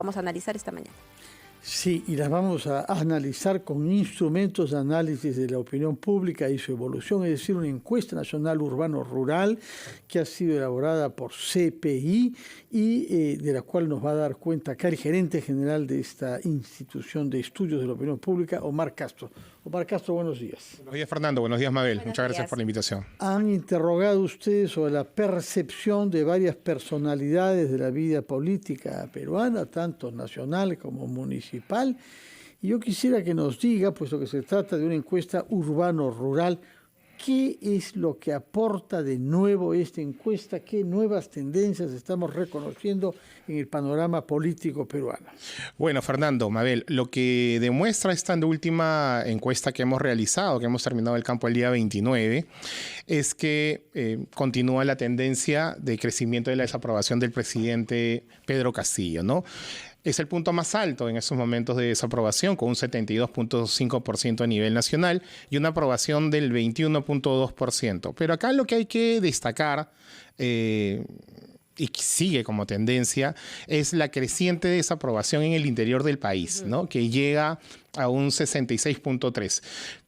vamos a analizar esta mañana. Sí, y las vamos a analizar con instrumentos de análisis de la opinión pública y su evolución, es decir, una encuesta nacional urbano-rural que ha sido elaborada por CPI y de la cual nos va a dar cuenta acá el gerente general de esta institución de estudios de la opinión pública, Omar Castro. Omar Castro, buenos días. Buenos días, Fernando. Buenos días, Mabel. Buenos Muchas gracias días. por la invitación. Han interrogado ustedes sobre la percepción de varias personalidades de la vida política peruana, tanto nacional como municipal. Y yo quisiera que nos diga, puesto que se trata de una encuesta urbano-rural, ¿qué es lo que aporta de nuevo esta encuesta? ¿Qué nuevas tendencias estamos reconociendo en el panorama político peruano? Bueno, Fernando, Mabel, lo que demuestra esta última encuesta que hemos realizado, que hemos terminado el campo el día 29, es que continúa la tendencia de crecimiento de la desaprobación del presidente Pedro Castillo, ¿no? Es el punto más alto en estos momentos de desaprobación, con un 72.5% a nivel nacional y una aprobación del 21.2%. Pero acá lo que hay que destacar, y que sigue como tendencia, es la creciente desaprobación en el interior del país, ¿no? Que llega a un 66.3%.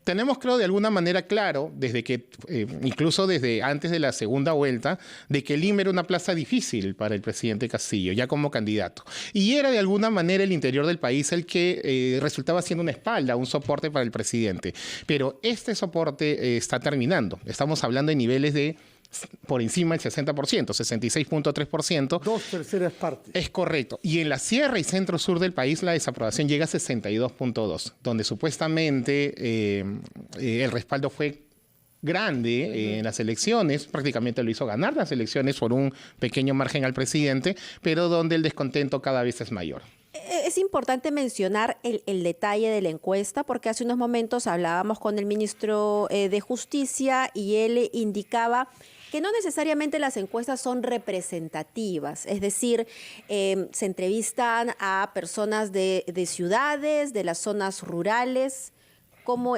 Tenemos, creo, de alguna manera claro, desde que, incluso desde antes de la segunda vuelta, de que Lima era una plaza difícil para el presidente Castillo, ya como candidato. Y era de alguna manera el interior del país el que resultaba siendo una espalda, un soporte para el presidente. Pero este soporte está terminando. Estamos hablando de niveles de por encima del 60%, 66.3%. 2/3 partes. Es correcto. Y en la sierra y centro-sur del país la desaprobación llega a 62.2%, donde supuestamente el respaldo fue grande en las elecciones, prácticamente lo hizo ganar las elecciones por un pequeño margen al presidente, pero donde el descontento cada vez es mayor. Es importante mencionar el detalle de la encuesta, porque hace unos momentos hablábamos con el ministro de Justicia y él indicaba que no necesariamente las encuestas son representativas, es decir, se entrevistan a personas de ciudades, de las zonas rurales. ¿Cómo,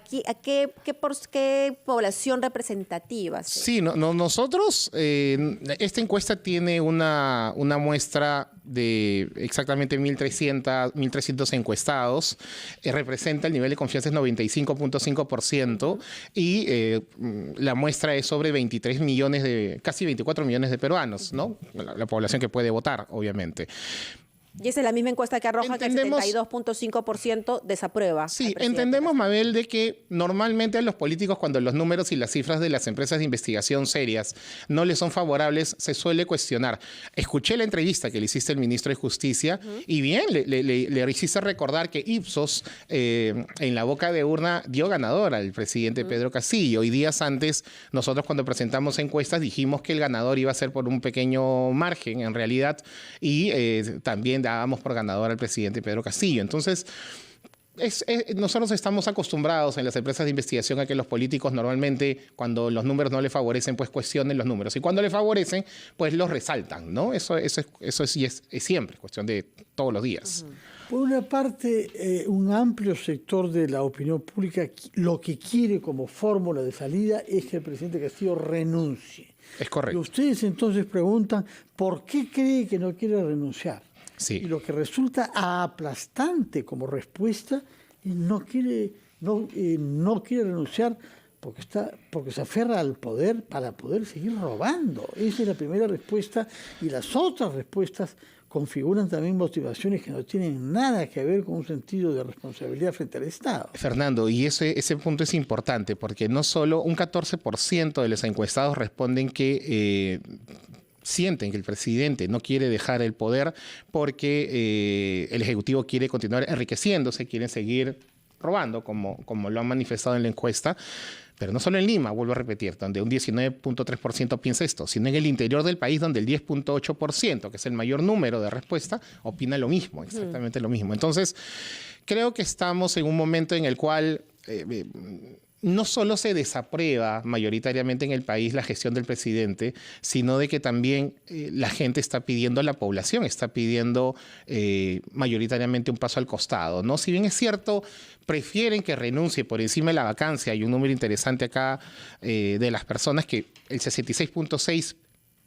qué población representativa? Sí, nosotros, esta encuesta tiene una muestra de exactamente 1.300 encuestados, representa el nivel de confianza es 95.5% y la muestra es sobre 23 millones casi 24 millones de peruanos, ¿no? La población que puede votar, obviamente. Y esa es la misma encuesta que arroja que el 72.5% desaprueba. Sí, entendemos, Mabel, de que normalmente a los políticos, cuando los números y las cifras de las empresas de investigación serias no les son favorables, se suele cuestionar. Escuché la entrevista que le hiciste al ministro de Justicia y bien, le hiciste recordar que Ipsos en la boca de urna dio ganador al presidente Pedro Castillo. Y días antes, nosotros cuando presentamos encuestas dijimos que el ganador iba a ser por un pequeño margen en realidad y también dábamos por ganador al presidente Pedro Castillo. Entonces, nosotros estamos acostumbrados en las empresas de investigación a que los políticos normalmente, cuando los números no les favorecen, pues cuestionen los números. Y cuando les favorecen, pues los resaltan, ¿no? Eso es siempre cuestión de todos los días. Por una parte, un amplio sector de la opinión pública lo que quiere como fórmula de salida es que el presidente Castillo renuncie. Es correcto. Y ustedes entonces preguntan, ¿por qué cree que no quiere renunciar? Sí. Y lo que resulta aplastante como respuesta es no quiere renunciar porque se aferra al poder para poder seguir robando. Esa es la primera respuesta y las otras respuestas configuran también motivaciones que no tienen nada que ver con un sentido de responsabilidad frente al Estado. Fernando, y ese punto es importante porque no solo un 14% de los encuestados responden que sienten que el presidente no quiere dejar el poder porque el Ejecutivo quiere continuar enriqueciéndose, quieren seguir robando, como lo han manifestado en la encuesta. Pero no solo en Lima, vuelvo a repetir, donde un 19.3% piensa esto, sino en el interior del país, donde el 10.8%, que es el mayor número de respuesta, opina lo mismo, exactamente lo mismo. Entonces, creo que estamos en un momento en el cual no solo se desaprueba mayoritariamente en el país la gestión del presidente, sino de que también la gente está pidiendo, la población está pidiendo mayoritariamente un paso al costado, ¿no? Si bien es cierto, prefieren que renuncie por encima de la vacancia. Hay un número interesante acá de las personas que el 66.6%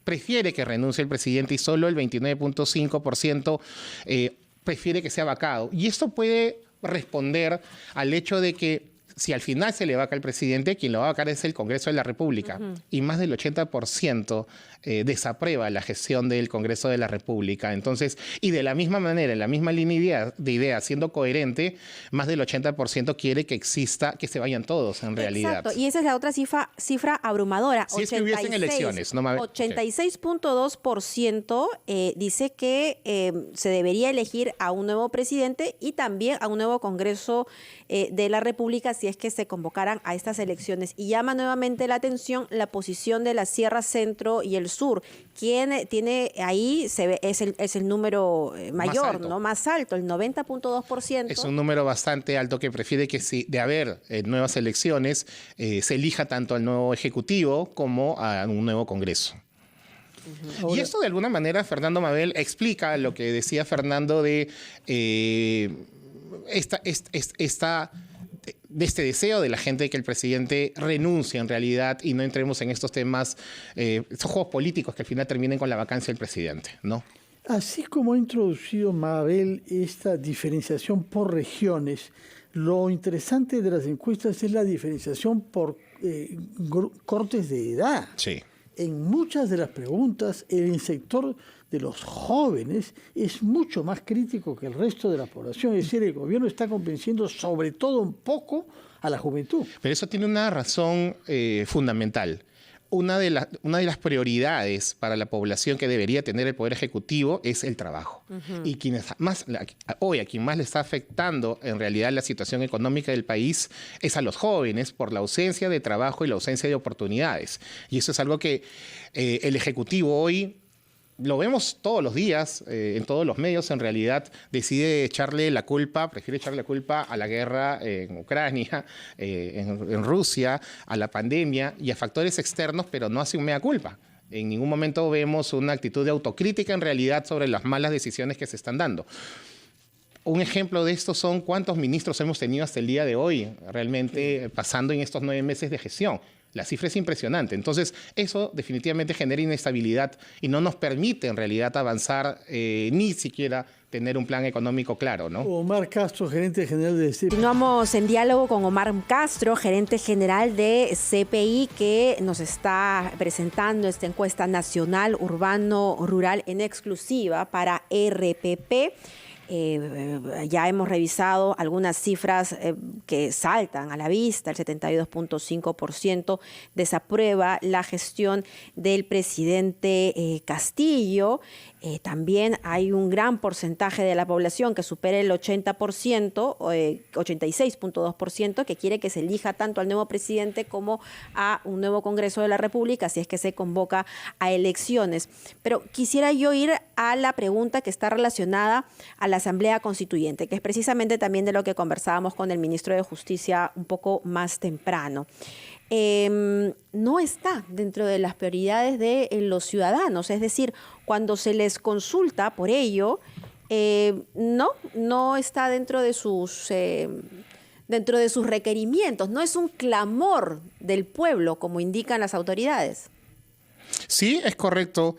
prefiere que renuncie el presidente y solo el 29.5% prefiere que sea vacado. Y esto puede responder al hecho de que si al final se le vaca al presidente, quien lo va a vacar es el Congreso de la República. Y más del 80% desaprueba la gestión del Congreso de la República. Entonces, y de la misma manera, en la misma línea de ideas, siendo coherente, más del 80% quiere que exista, que se vayan todos en realidad. Exacto, y esa es la otra cifra abrumadora. Si es que hubiesen elecciones. 86.2% dice que se debería elegir a un nuevo presidente y también a un nuevo Congreso de la República si es que se convocaran a estas elecciones. Y llama nuevamente la atención la posición de la Sierra Centro y el Sur. Quien tiene ahí es el número mayor, ¿no? Más alto, el 90.2%. Es un número bastante alto que prefiere que si de haber nuevas elecciones se elija tanto al nuevo Ejecutivo como a un nuevo Congreso. Y esto de alguna manera, Fernando Mabel, explica lo que decía Fernando de este deseo de la gente de que el presidente renuncie en realidad y no entremos en estos temas, estos juegos políticos que al final terminen con la vacancia del presidente, ¿no? Así como ha introducido Mabel esta diferenciación por regiones, lo interesante de las encuestas es la diferenciación por cortes de edad. Sí. En muchas de las preguntas, el sector de los jóvenes es mucho más crítico que el resto de la población. Es decir, el gobierno está convenciendo sobre todo un poco a la juventud. Pero eso tiene una razón fundamental. Una de las prioridades para la población que debería tener el Poder Ejecutivo es el trabajo. Y hoy a quien más le está afectando en realidad la situación económica del país es a los jóvenes por la ausencia de trabajo y la ausencia de oportunidades. Y eso es algo que el Ejecutivo hoy lo vemos todos los días, en todos los medios, en realidad prefiere echarle la culpa a la guerra en Ucrania, en Rusia, a la pandemia y a factores externos, pero no hace un mea culpa. En ningún momento vemos una actitud de autocrítica en realidad sobre las malas decisiones que se están dando. Un ejemplo de esto son cuántos ministros hemos tenido hasta el día de hoy, realmente pasando en estos 9 meses de gestión. La cifra es impresionante. Entonces, eso definitivamente genera inestabilidad y no nos permite en realidad avanzar ni siquiera tener un plan económico claro, ¿no? Omar Castro, gerente general de CPI. Continuamos en diálogo con Omar Castro, gerente general de CPI, que nos está presentando esta encuesta nacional urbano-rural en exclusiva para RPP. Ya hemos revisado algunas cifras que saltan a la vista. El 72.5% desaprueba la gestión del presidente Castillo. También hay un gran porcentaje de la población que supera el 80%, 86.2%, que quiere que se elija tanto al nuevo presidente como a un nuevo Congreso de la República, si es que se convoca a elecciones. Pero quisiera yo ir a la pregunta que está relacionada a la Asamblea Constituyente, que es precisamente también de lo que conversábamos con el ministro de Justicia un poco más temprano. No está dentro de las prioridades de los ciudadanos, es decir, cuando se les consulta por ello, no está dentro de sus requerimientos, no es un clamor del pueblo, como indican las autoridades. Sí, es correcto.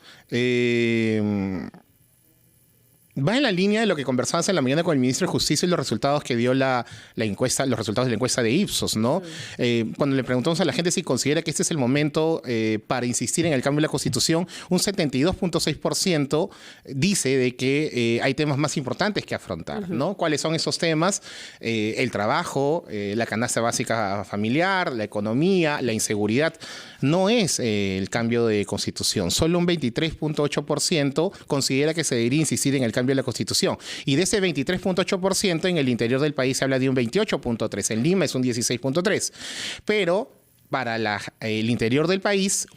Va en la línea de lo que conversabas en la mañana con el ministro de Justicia y los resultados que dio la encuesta, los resultados de la encuesta de Ipsos, ¿no? Cuando le preguntamos a la gente si considera que este es el momento para insistir en el cambio de la Constitución, un 72.6% dice de que hay temas más importantes que afrontar, ¿no? ¿Cuáles son esos temas? El trabajo, la canasta básica familiar, la economía, la inseguridad. No es el cambio de Constitución. Solo un 23.8% considera que se debería insistir en el cambio de la Constitución. Y de ese 23.8%, en el interior del país se habla de un 28.3%. En Lima es un 16.3%. Pero para el interior del país,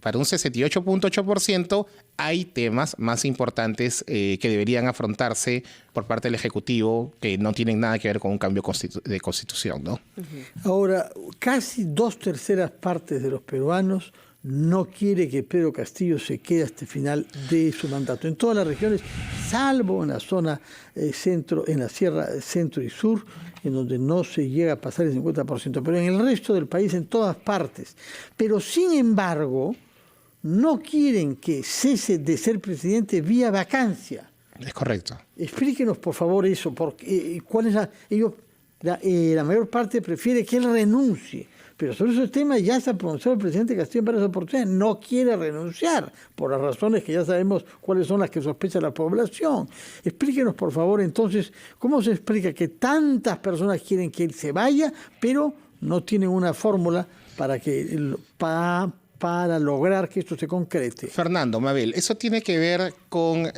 para un 68.8%, hay temas más importantes que deberían afrontarse por parte del Ejecutivo que no tienen nada que ver con un cambio de Constitución, ¿no? Ahora, casi 2/3 partes de los peruanos no quiere que Pedro Castillo se quede hasta el final de su mandato. En todas las regiones, salvo en la zona centro, en la Sierra Centro y Sur, en donde no se llega a pasar el 50%, pero en el resto del país, en todas partes. Pero sin embargo, no quieren que cese de ser presidente vía vacancia. Es correcto. Explíquenos, por favor, eso. Porque, ¿cuál es la mayor parte prefiere que él renuncie. Pero sobre esos temas ya se ha pronunciado el presidente Castillo en varias oportunidades. No quiere renunciar, por las razones que ya sabemos cuáles son las que sospecha la población. Explíquenos, por favor, entonces, ¿cómo se explica que tantas personas quieren que él se vaya, pero no tienen una fórmula para lograr que esto se concrete? Fernando, Mabel, eso tiene que ver con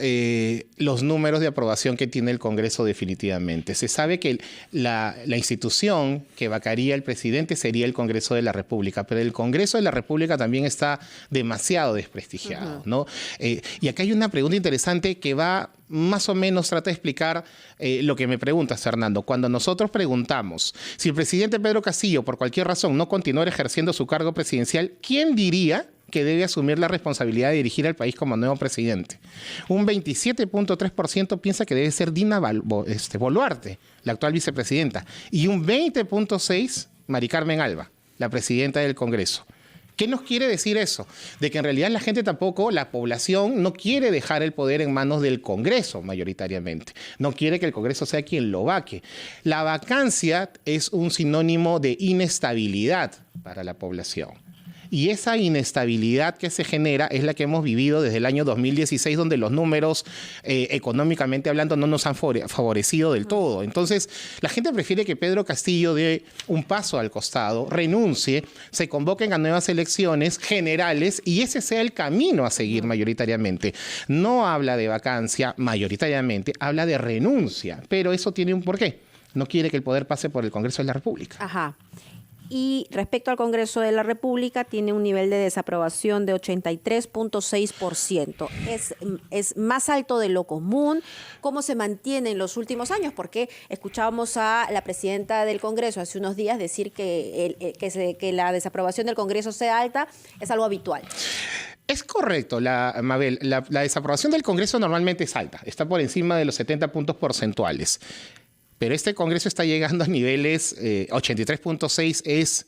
los números de aprobación que tiene el Congreso definitivamente. Se sabe que la institución que vacaría el presidente sería el Congreso de la República, pero el Congreso de la República también está demasiado desprestigiado, ¿no? Y acá hay una pregunta interesante que va más o menos trata de explicar lo que me preguntas, Fernando. Cuando nosotros preguntamos si el presidente Pedro Castillo, por cualquier razón, no continuara ejerciendo su cargo presidencial, ¿quién diría que debe asumir la responsabilidad de dirigir al país como nuevo presidente? Un 27.3% piensa que debe ser Dina Boluarte, la actual vicepresidenta, y un 20.6% Mari Carmen Alba, la presidenta del Congreso. ¿Qué nos quiere decir eso? De que en realidad la gente tampoco, la población, no quiere dejar el poder en manos del Congreso mayoritariamente. No quiere que el Congreso sea quien lo vaque. La vacancia es un sinónimo de inestabilidad para la población. Y esa inestabilidad que se genera es la que hemos vivido desde el año 2016, donde los números, económicamente hablando, no nos han favorecido del todo. Entonces, la gente prefiere que Pedro Castillo dé un paso al costado, renuncie, se convoquen a nuevas elecciones generales y ese sea el camino a seguir mayoritariamente. No habla de vacancia mayoritariamente, habla de renuncia, pero eso tiene un porqué. No quiere que el poder pase por el Congreso de la República. Ajá. Y respecto al Congreso de la República, tiene un nivel de desaprobación de 83.6%. Es más alto de lo común. ¿Cómo se mantiene en los últimos años? Porque escuchábamos a la presidenta del Congreso hace unos días decir que la desaprobación del Congreso sea alta es algo habitual. Es correcto, Mabel. La desaprobación del Congreso normalmente es alta. Está por encima de los 70 puntos porcentuales. Pero este Congreso está llegando a niveles, 83.6 es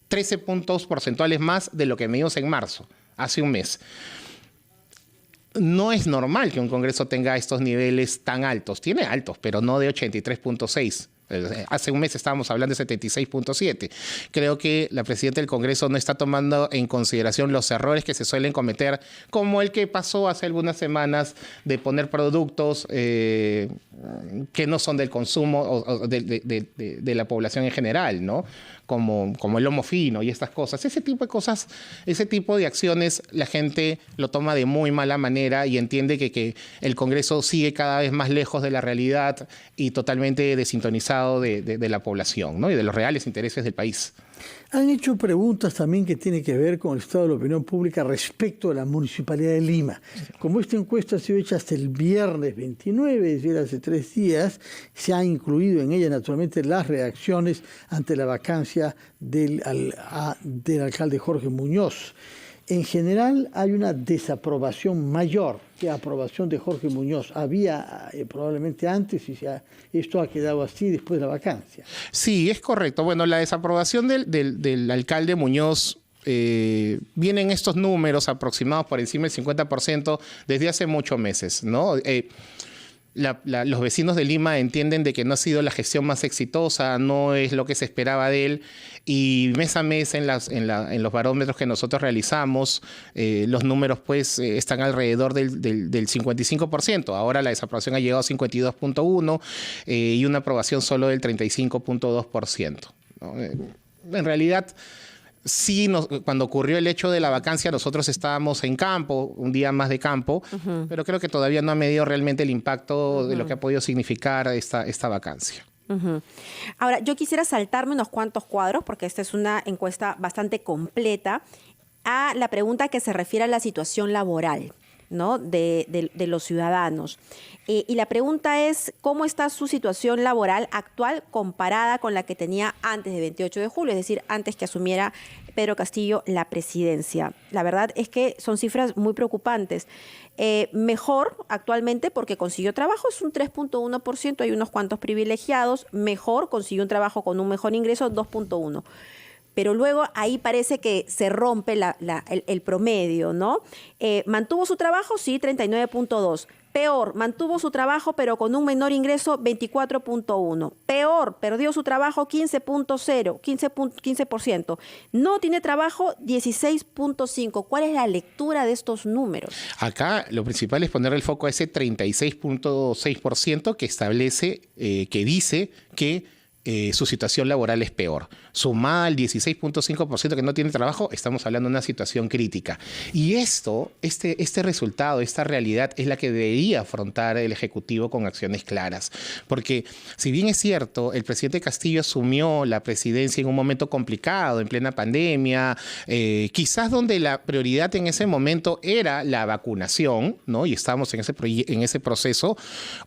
13 puntos porcentuales más de lo que medimos en marzo, hace un mes. No es normal que un Congreso tenga estos niveles tan altos. Tiene altos, pero no de 83.6. Hace un mes estábamos hablando de 76.7. Creo que la presidenta del Congreso no está tomando en consideración los errores que se suelen cometer, como el que pasó hace algunas semanas de poner productos que no son del consumo o de la población en general, ¿no? Como el lomo fino y estas cosas. Ese tipo de cosas, ese tipo de acciones, la gente lo toma de muy mala manera y entiende que el Congreso sigue cada vez más lejos de la realidad y totalmente desintonizado de la población, ¿no? Y de los reales intereses del país. Han hecho preguntas también que tienen que ver con el estado de la opinión pública respecto a la Municipalidad de Lima. Como esta encuesta ha sido hecha hasta el viernes 29, es decir, hace 3 días, se ha incluido en ella naturalmente las reacciones ante la vacancia del alcalde Jorge Muñoz. En general hay una desaprobación mayor que aprobación de Jorge Muñoz. Había probablemente antes y esto ha quedado así después de la vacancia. Sí, es correcto. Bueno, la desaprobación del alcalde Muñoz vienen estos números aproximados por encima del 50% desde hace muchos meses, ¿no? Los vecinos de Lima entienden de que no ha sido la gestión más exitosa, no es lo que se esperaba de él, y mes a mes en los barómetros que nosotros realizamos, los números pues están alrededor del 55%. Ahora la desaprobación ha llegado a 52.1% y una aprobación solo del 35.2%, ¿no? En realidad, sí, cuando ocurrió el hecho de la vacancia, nosotros estábamos en campo, un día más de campo, pero creo que todavía no ha medido realmente el impacto de lo que ha podido significar esta vacancia. Ahora, yo quisiera saltarme unos cuantos cuadros, porque esta es una encuesta bastante completa, a la pregunta que se refiere a la situación laboral, ¿no? de los ciudadanos. Y la pregunta es, ¿cómo está su situación laboral actual comparada con la que tenía antes del 28 de julio? Es decir, antes que asumiera Pedro Castillo la presidencia. La verdad es que son cifras muy preocupantes. Mejor actualmente porque consiguió trabajo, es un 3.1%, hay unos cuantos privilegiados. Mejor, consiguió un trabajo con un mejor ingreso, 2.1%. pero luego ahí parece que se rompe el promedio, ¿no? ¿Mantuvo su trabajo? Sí, 39.2. Peor, mantuvo su trabajo pero con un menor ingreso, 24.1. Peor, perdió su trabajo, 15%. No tiene trabajo, 16.5. ¿Cuál es la lectura de estos números? Acá lo principal es poner el foco a ese 36.6% que establece, que dice que su situación laboral es peor. Sumada al 16.5% que no tiene trabajo, estamos hablando de una situación crítica. Y este resultado, esta realidad es la que debería afrontar el Ejecutivo con acciones claras. Porque si bien es cierto, el presidente Castillo asumió la presidencia en un momento complicado, en plena pandemia, quizás donde la prioridad en ese momento era la vacunación, ¿no? Y estamos en ese proceso,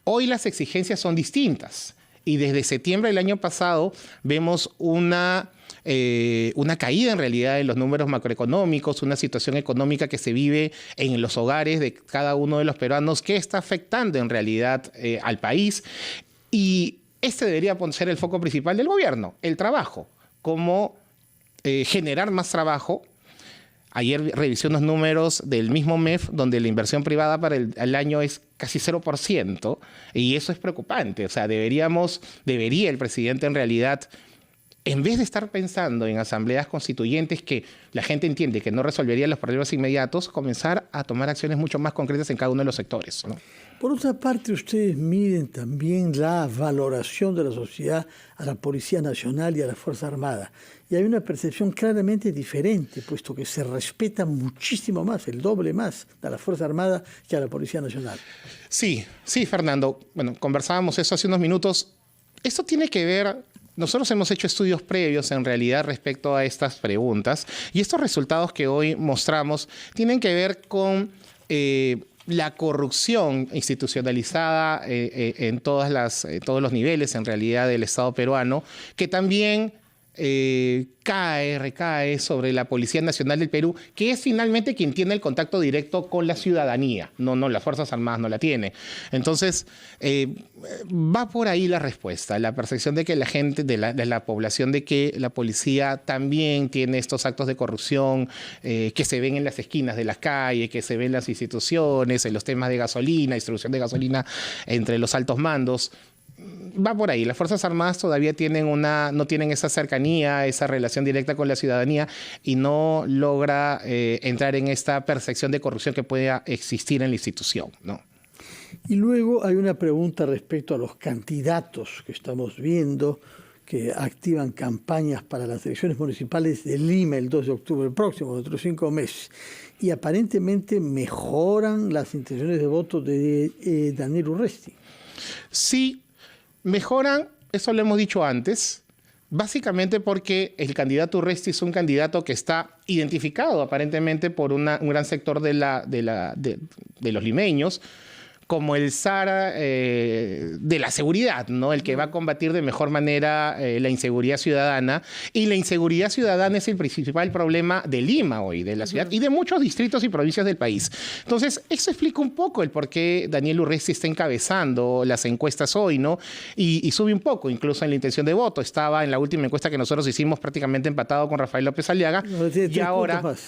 hoy las exigencias son distintas. Y desde septiembre del año pasado vemos una caída en realidad en los números macroeconómicos, una situación económica que se vive en los hogares de cada uno de los peruanos que está afectando en realidad al país. Y este debería ser el foco principal del gobierno, el trabajo, cómo generar más trabajo. Ayer revisé unos números del mismo MEF, donde la inversión privada para el año es casi 0%, y eso es preocupante. O sea, debería el presidente en realidad, en vez de estar pensando en asambleas constituyentes que la gente entiende que no resolverían los problemas inmediatos, comenzar a tomar acciones mucho más concretas en cada uno de los sectores, ¿no? Por otra parte, ustedes miden también la valoración de la sociedad a la Policía Nacional y a la Fuerza Armada. Y hay una percepción claramente diferente, puesto que se respeta muchísimo más, el doble más, a la Fuerza Armada que a la Policía Nacional. Sí, Fernando. Bueno, conversábamos eso hace unos minutos. Esto tiene que ver... Nosotros hemos hecho estudios previos en realidad respecto a estas preguntas, y estos resultados que hoy mostramos tienen que ver con la corrupción institucionalizada en todos los niveles en realidad del Estado peruano, que también recae sobre la Policía Nacional del Perú, que es finalmente quien tiene el contacto directo con la ciudadanía. No, las Fuerzas Armadas no la tienen. Entonces, va por ahí la respuesta, la percepción de que la gente, de la población, de que la policía también tiene estos actos de corrupción que se ven en las esquinas de las calles, que se ven en las instituciones, en los temas de gasolina, distribución de gasolina entre los altos mandos. Va por ahí. Las Fuerzas Armadas todavía no tienen esa cercanía, esa relación directa con la ciudadanía, y no logra entrar en esta percepción de corrupción que pueda existir en la institución, ¿no? Y luego hay una pregunta respecto a los candidatos que estamos viendo que activan campañas para las elecciones municipales de Lima el 2 de octubre próximo, dentro de 5 meses. Y aparentemente mejoran las intenciones de voto de Daniel Urresti. Sí. Mejoran, eso lo hemos dicho antes, básicamente porque el candidato Urresti es un candidato que está identificado aparentemente por un gran sector de los limeños como el zar de la seguridad, ¿no? El que va a combatir de mejor manera la inseguridad ciudadana. Y la inseguridad ciudadana es el principal problema de Lima hoy, de la ciudad, y de muchos distritos y provincias del país. Entonces, eso explica un poco el por qué Daniel Urresti está encabezando las encuestas hoy, ¿no? Y sube un poco, incluso en la intención de voto. Estaba en la última encuesta que nosotros hicimos prácticamente empatado con Rafael López Aliaga,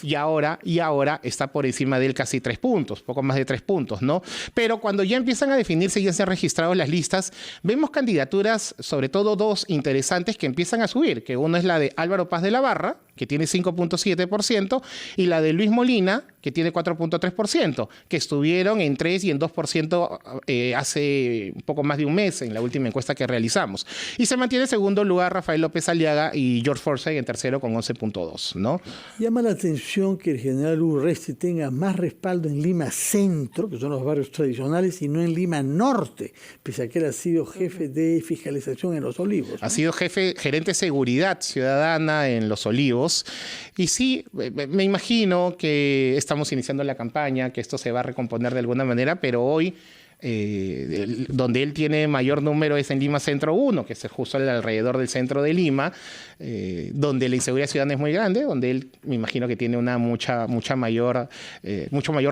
y ahora está por encima de él casi 3 puntos, poco más de 3 puntos, ¿no? Pero cuando ya empiezan a definirse y ya se han registrado las listas, vemos candidaturas, sobre todo 2 interesantes, que empiezan a subir, que uno es la de Álvaro Paz de la Barra, que tiene 5.7%, y la de Luis Molina, que tiene 4.3%, que estuvieron en 3 y en 2% hace un poco más de un mes, en la última encuesta que realizamos. Y se mantiene en segundo lugar Rafael López Aliaga y George Forsyth en tercero con 11.2, ¿no? Llama la atención que el general Urresti tenga más respaldo en Lima Centro, que son los barrios tradicionales, y no en Lima Norte, pese a que él ha sido jefe de fiscalización en Los Olivos, ¿no? Ha sido gerente de seguridad ciudadana en Los Olivos. Y sí, me imagino que estamos iniciando la campaña, que esto se va a recomponer de alguna manera, pero hoy donde él tiene mayor número es en Lima Centro 1, que es justo alrededor del centro de Lima, donde la inseguridad ciudadana es muy grande, donde él me imagino que tiene una mucho mayor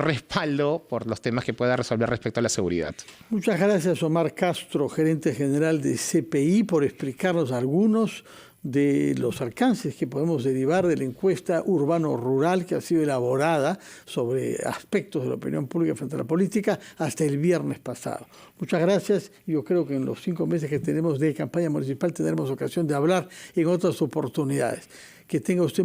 respaldo por los temas que pueda resolver respecto a la seguridad. Muchas gracias, Omar Castro, gerente general de CPI, por explicarnos algunos de los alcances que podemos derivar de la encuesta urbano-rural que ha sido elaborada sobre aspectos de la opinión pública frente a la política hasta el viernes pasado. Muchas gracias. Yo creo que en los 5 meses que tenemos de campaña municipal tendremos ocasión de hablar en otras oportunidades. Que tenga usted